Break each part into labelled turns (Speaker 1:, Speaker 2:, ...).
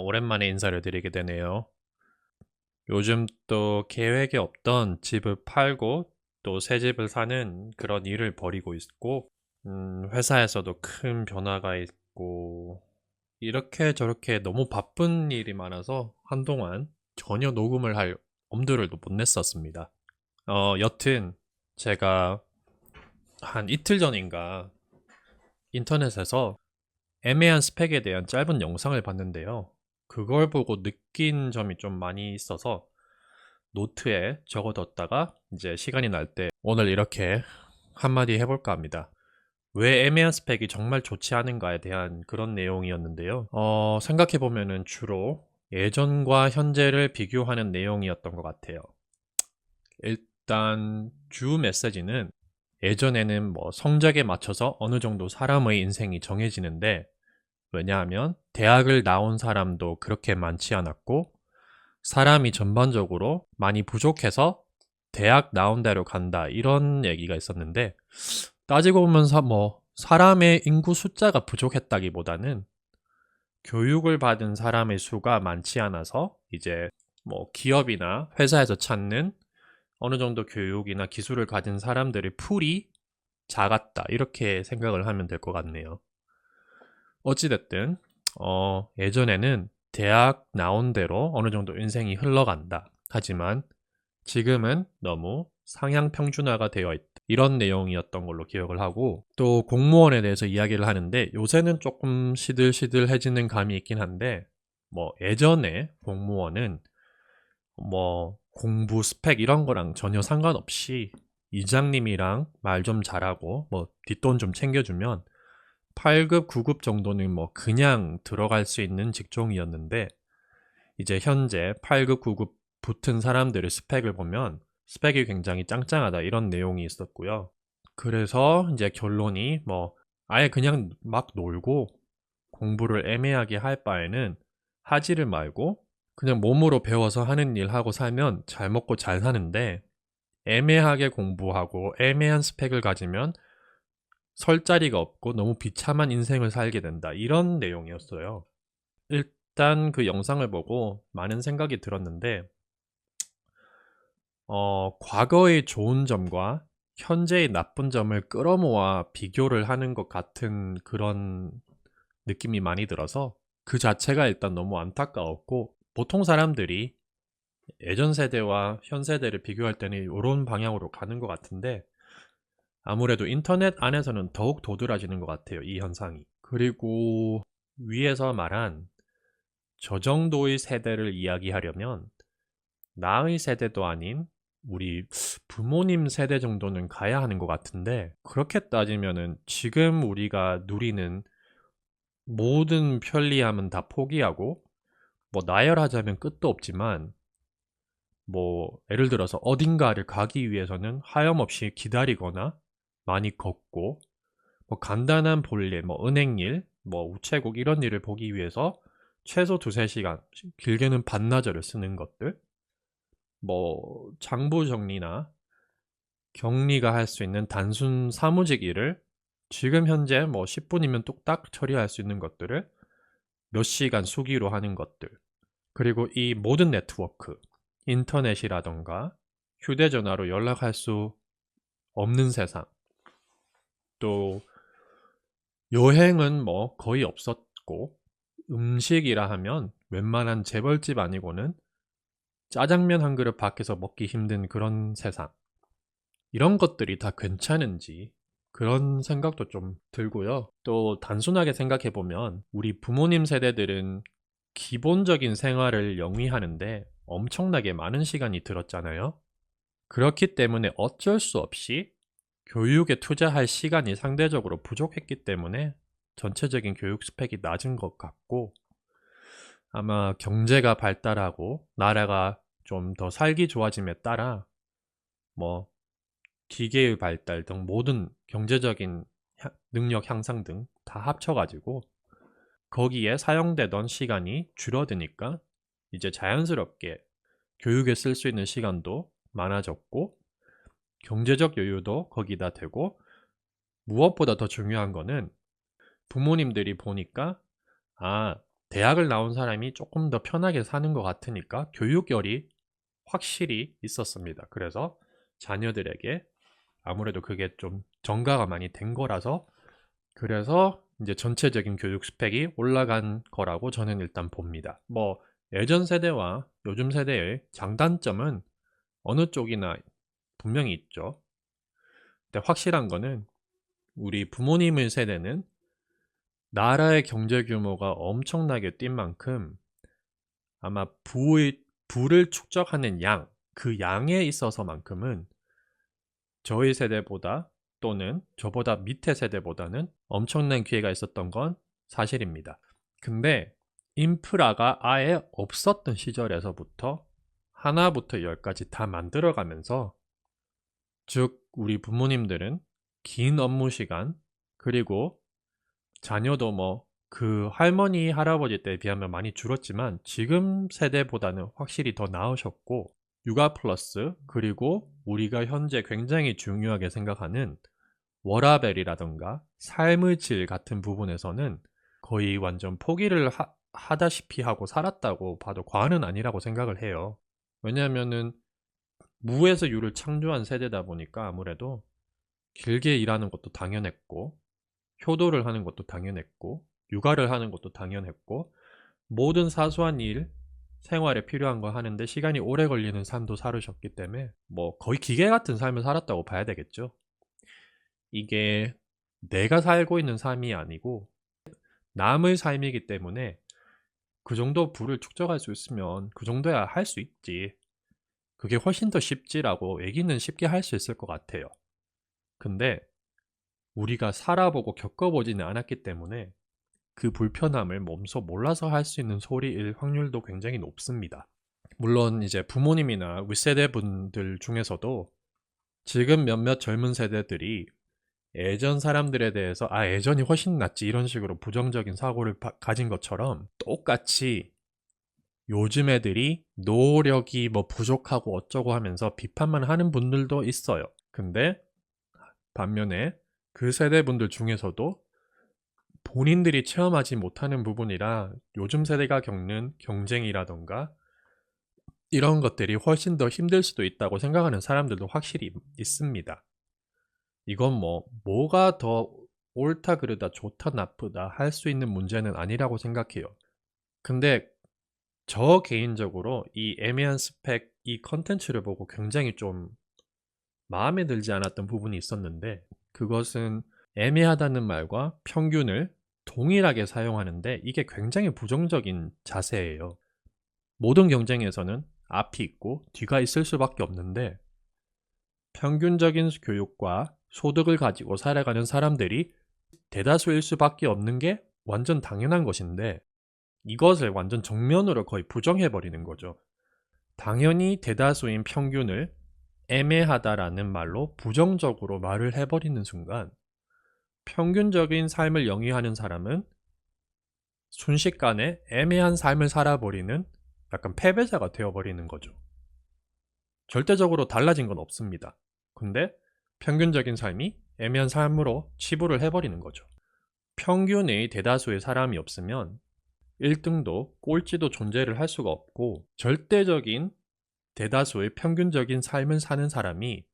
Speaker 1: 오랜만에 인사를 드리게 되네요. 요즘 또 계획에 없던 집을 팔고 또 새 집을 사는 그런 일을 벌이고 있고, 회사에서도 큰 변화가 있고, 이렇게 저렇게 너무 바쁜 일이 많아서 한동안 전혀 녹음을 할 엄두를 못 냈었습니다. 여튼 제가 한 이틀 전인가 인터넷에서 애매한 스펙에 대한 짧은 영상을 봤는데요. 그걸 보고 느낀 점이 좀 많이 있어서 노트에 적어뒀다가 이제 시간이 날 때 오늘 이렇게 한마디 해볼까 합니다. 왜 애매한 스펙이 정말 좋지 않은가에 대한 그런 내용이었는데요. 생각해보면은 주로 예전과 현재를 비교하는 내용이었던 것 같아요. 일단 주 메시지는 예전에는 뭐 성적에 맞춰서 어느 정도 사람의 인생이 정해지는데, 왜냐하면 대학을 나온 사람도 그렇게 많지 않았고 사람이 전반적으로 많이 부족해서 대학 나온 대로 간다, 이런 얘기가 있었는데, 따지고 보면 사람의 인구 숫자가 부족했다기보다는 교육을 받은 사람의 수가 많지 않아서 이제 뭐 기업이나 회사에서 찾는 어느 정도 교육이나 기술을 가진 사람들의 풀이 작았다, 이렇게 생각을 하면 될 것 같네요. 어찌됐든 예전에는 대학 나온 대로 어느 정도 인생이 흘러간다. 하지만 지금은 너무 상향 평준화가 되어 있다, 이런 내용이었던 걸로 기억을 하고, 또 공무원에 대해서 이야기를 하는데 요새는 조금 시들시들해지는 감이 있긴 한데, 뭐 예전에 공무원은 뭐 공부 스펙 이런 거랑 전혀 상관없이 이장님이랑 말 좀 잘하고 뭐 뒷돈 좀 챙겨주면 8급, 9급 정도는 뭐 그냥 들어갈 수 있는 직종이었는데, 이제 현재 8급, 9급 붙은 사람들의 스펙을 보면 스펙이 굉장히 짱짱하다, 이런 내용이 있었고요. 그래서 이제 결론이 뭐 아예 그냥 막 놀고 공부를 애매하게 할 바에는 하지를 말고 그냥 몸으로 배워서 하는 일 하고 살면 잘 먹고 잘 사는데, 애매하게 공부하고 애매한 스펙을 가지면 설 자리가 없고 너무 비참한 인생을 살게 된다, 이런 내용이었어요. 일단 그 영상을 보고 많은 생각이 들었는데, 과거의 좋은 점과 현재의 나쁜 점을 끌어모아 비교를 하는 것 같은 그런 느낌이 많이 들어서 그 자체가 일단 너무 안타까웠고, 보통 사람들이 예전 세대와 현 세대를 비교할 때는 이런 방향으로 가는 것 같은데, 아무래도 인터넷 안에서는 더욱 도드라지는 것 같아요, 이 현상이. 그리고 위에서 말한 저 정도의 세대를 이야기하려면 나의 세대도 아닌 우리 부모님 세대 정도는 가야 하는 것 같은데, 그렇게 따지면은 지금 우리가 누리는 모든 편리함은 다 포기하고, 뭐 나열하자면 끝도 없지만, 뭐 예를 들어서 어딘가를 가기 위해서는 하염없이 기다리거나 많이 걷고, 뭐 간단한 볼일, 뭐 은행일, 뭐 우체국 이런 일을 보기 위해서 최소 두세 시간, 길게는 반나절을 쓰는 것들, 뭐 장부 정리나 격리가 할 수 있는 단순 사무직 일을 지금 현재 뭐 10분이면 뚝딱 처리할 수 있는 것들을 몇 시간 수기로 하는 것들, 그리고 이 모든 네트워크, 인터넷이라던가 휴대전화로 연락할 수 없는 세상, 또 여행은 뭐 거의 없었고, 음식이라 하면 웬만한 재벌집 아니고는 짜장면 한 그릇 밖에서 먹기 힘든 그런 세상, 이런 것들이 다 괜찮은지 그런 생각도 좀 들고요. 또 단순하게 생각해보면 우리 부모님 세대들은 기본적인 생활을 영위하는데 엄청나게 많은 시간이 들었잖아요. 그렇기 때문에 어쩔 수 없이 교육에 투자할 시간이 상대적으로 부족했기 때문에 전체적인 교육 스펙이 낮은 것 같고, 아마 경제가 발달하고 나라가 좀 더 살기 좋아짐에 따라 뭐 기계의 발달 등 모든 경제적인 능력 향상 등 다 합쳐가지고 거기에 사용되던 시간이 줄어드니까 이제 자연스럽게 교육에 쓸 수 있는 시간도 많아졌고, 경제적 여유도 거기다 되고, 무엇보다 더 중요한 거는 부모님들이 보니까, 아, 대학을 나온 사람이 조금 더 편하게 사는 것 같으니까 교육열이 확실히 있었습니다. 그래서 자녀들에게 아무래도 그게 좀 전가가 많이 된 거라서, 그래서 이제 전체적인 교육 스펙이 올라간 거라고 저는 일단 봅니다. 뭐 예전 세대와 요즘 세대의 장단점은 어느 쪽이나 분명히 있죠. 근데 확실한 거는 우리 부모님의 세대는 나라의 경제 규모가 엄청나게 뛴 만큼 아마 부를 축적하는 양, 그 양에 있어서만큼은 저희 세대보다 또는 저보다 밑에 세대보다는 엄청난 기회가 있었던 건 사실입니다. 근데 인프라가 아예 없었던 시절에서부터 하나부터 열까지 다 만들어가면서, 즉 우리 부모님들은 긴 업무 시간, 그리고 자녀도 뭐 그 할머니 할아버지 때에 비하면 많이 줄었지만 지금 세대보다는 확실히 더 나으셨고, 육아 플러스, 그리고 우리가 현재 굉장히 중요하게 생각하는 워라밸이라던가 삶의 질 같은 부분에서는 거의 완전 포기를 하다시피 하고 살았다고 봐도 과언은 아니라고 생각을 해요. 왜냐하면은 무에서 유를 창조한 세대다 보니까 아무래도 길게 일하는 것도 당연했고, 효도를 하는 것도 당연했고, 육아를 하는 것도 당연했고, 모든 사소한 일, 생활에 필요한 거 하는데 시간이 오래 걸리는 삶도 살으셨기 때문에 뭐 거의 기계 같은 삶을 살았다고 봐야 되겠죠. 이게 내가 살고 있는 삶이 아니고 남의 삶이기 때문에 그 정도 부를 축적할 수 있으면 그 정도야 할 수 있지. 그게 훨씬 더 쉽지라고 얘기는 쉽게 할 수 있을 것 같아요. 근데 우리가 살아보고 겪어보지는 않았기 때문에 그 불편함을 몸소 몰라서 할 수 있는 소리일 확률도 굉장히 높습니다. 물론 이제 부모님이나 윗세대 분들 중에서도 지금 몇몇 젊은 세대들이 예전 사람들에 대해서 예전이 훨씬 낫지 이런 식으로 부정적인 사고를 가진 것처럼 똑같이 요즘 애들이 노력이 뭐 부족하고 어쩌고 하면서 비판만 하는 분들도 있어요. 근데 반면에 그 세대 분들 중에서도 본인들이 체험하지 못하는 부분이라 요즘 세대가 겪는 경쟁이라던가 이런 것들이 훨씬 더 힘들 수도 있다고 생각하는 사람들도 확실히 있습니다. 이건 뭐가 더 옳다 그르다 좋다 나쁘다 할 수 있는 문제는 아니라고 생각해요. 근데 저 개인적으로 이 애매한 스펙 이 컨텐츠를 보고 굉장히 좀 마음에 들지 않았던 부분이 있었는데, 그것은 애매하다는 말과 평균을 동일하게 사용하는데 이게 굉장히 부정적인 자세예요. 모든 경쟁에서는 앞이 있고 뒤가 있을 수밖에 없는데, 평균적인 교육과 소득을 가지고 살아가는 사람들이 대다수일 수밖에 없는 게 완전 당연한 것인데, 이것을 완전 정면으로 거의 부정해버리는 거죠. 당연히 대다수인 평균을 애매하다라는 말로 부정적으로 말을 해버리는 순간 평균적인 삶을 영위하는 사람은 순식간에 애매한 삶을 살아버리는 약간 패배자가 되어버리는 거죠. 절대적으로 달라진 건 없습니다. 근데 평균적인 삶이 애매한 삶으로 치부를 해버리는 거죠. 평균의 대다수의 사람이 없으면 1등도 꼴찌도 존재를 할 수가 없고, 절대적인 대다수의 평균적인 삶을 사는 사람이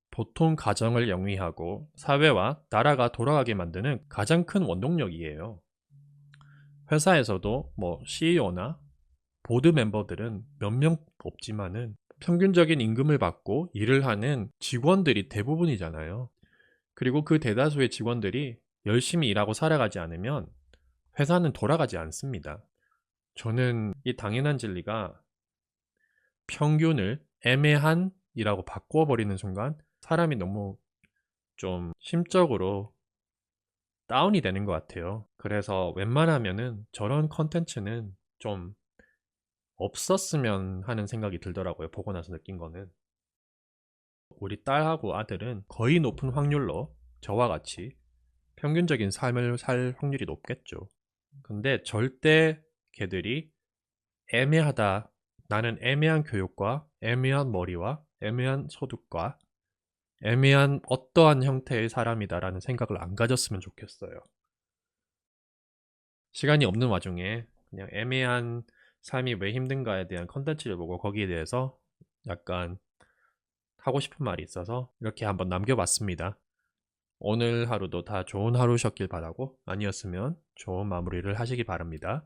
Speaker 1: 보통 가정을 영위하고 사회와 나라가 돌아가게 만드는 가장 큰 원동력이에요. 회사에서도 뭐 CEO나 보드 멤버들은 몇 명 없지만은 평균적인 임금을 받고 일을 하는 직원들이 대부분이잖아요. 그리고 그 대다수의 직원들이 열심히 일하고 살아가지 않으면 회사는 돌아가지 않습니다. 저는 이 당연한 진리가 평균을 애매한이라고 바꿔버리는 순간 사람이 너무 좀 심적으로 다운이 되는 것 같아요. 그래서 웬만하면은 저런 컨텐츠는 좀 없었으면 하는 생각이 들더라고요. 보고 나서 느낀 거는. 우리 딸하고 아들은 거의 높은 확률로 저와 같이 평균적인 삶을 살 확률이 높겠죠. 근데 절대 걔들이 애매하다, 나는 애매한 교육과 애매한 머리와 애매한 소득과 애매한 어떠한 형태의 사람이다라는 생각을 안 가졌으면 좋겠어요. 시간이 없는 와중에 그냥 애매한 삶이 왜 힘든가에 대한 컨텐츠를 보고 거기에 대해서 약간 하고 싶은 말이 있어서 이렇게 한번 남겨봤습니다. 오늘 하루도 다 좋은 하루셨길 바라고, 아니었으면 좋은 마무리를 하시기 바랍니다.